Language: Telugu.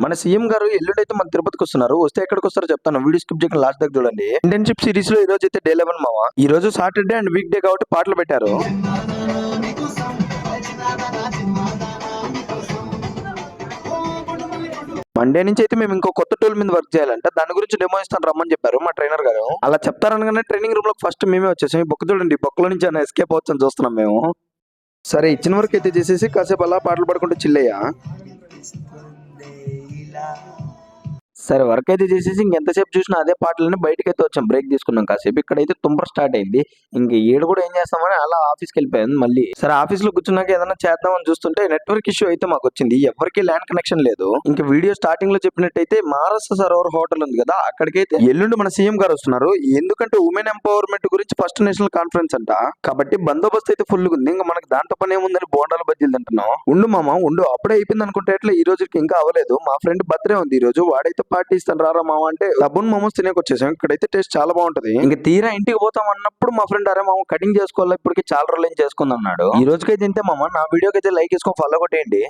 మన సీఎం గారు ఎల్లుండి అయితే మన తిరుపతికి వస్తున్నారు. వస్తే ఎక్కడికి వస్తారో చెప్తాను. వీడియో స్కిప్ చేయకుండా లాస్ట్ దాకా చూడండి. ఇంటర్న్షిప్ సిరీస్ లో ఈ రోజు అయితే డే 11 మావా. ఈ రోజు సాటర్డే అండ్ వీక్ డే కాబట్టి పాటలు పెట్టారు. మండే నుంచి అయితే మేము ఇంకో కొత్త టూల్ మీద వర్క్ చేయాలంట. దాని గురించి డెమో ఇస్తాను రమ్మని చెప్పారు మా ట్రైనర్ గారు. అలా చెప్తారనగానే ట్రైనింగ్ రూమ్ లో ఫస్ట్ మేమే వచ్చేసాం. ఈ బొక్క చూడండి, బొక్కలో నుంచి ఆయన ఎస్కేప్ అవచ్చని చూస్తున్నాం మేము. సరే, ఇచ్చిన వరకు అయితే చేసేసి కాసేపు అలా పాటలు పడుకుంటూ చిల్లయ్యా. సరే, వర్క్ అయితే చేసేసి ఇంకెంతసేపు చూసినా అదే పాటలని బయటకి అయితే వచ్చాం. బ్రేక్ తీసుకున్నాం కాసేపు. ఇక్కడైతే తుంపర స్టార్ట్ అయింది. ఇంక ఏడు కూడా ఏం చేస్తామని అలా ఆఫీస్కి వెళ్ళిపోయాను మళ్ళీ. సరే, ఆఫీస్ లో కూర్చున్నాక ఏదైనా చేద్దామని చూస్తుంటే నెట్వర్క్ ఇష్యూ అయితే మాకు వచ్చింది. ఎవరికి ల్యాండ్ కనెక్షన్ లేదు. ఇంకా వీడియో స్టార్టింగ్ లో చెప్పినట్టయితే మహారాష్ట్ర సరోవర్ హోటల్ ఉంది కదా, అక్కడికైతే ఎల్లుండి మన సీఎం గారు వస్తున్నారు. ఎందుకంటే ఉమెన్ ఎంపవర్మెంట్ గురించి ఫస్ట్ నేషనల్ కాన్ఫరెన్స్ అంట. కాబట్టి బందోబస్తు అయితే ఫుల్ ఉంది. ఇంకా మనకి దాంతో పని ఏముందని బోండాల బజ్జీలు తింటున్నాం. ఉండు మామ ఉండు, అప్పుడే అయిపోయింది అనుకుంటే ఎట్లా, ఈ రోజుకి ఇంకా అవ్వలేదు. మా ఫ్రెండ్ బర్త్డే ఉంది ఈ రోజు, వాడైతే పార్టీ ఇస్తాను రారా మామ అంటే డబ్బును మోమోస్ తినేకి వచ్చేసాం. ఇక్కడైతే టేస్ట్ చాలా బాగుంటది. ఇంకా తీరా ఇంటికి పోతాం అన్నప్పుడు మా ఫ్రెండ్ అరే మామ కటింగ్ చేసుకోవాలి, ఇప్పటికి చాలా రోజులు ఏం చేసుకుంది అన్నాడు. ఈ రోజుకైతే ఇంతే మామ. నా వీడియోకి అయితే లైక్ చేసుకొని ఫాలో కొట్టేయండి.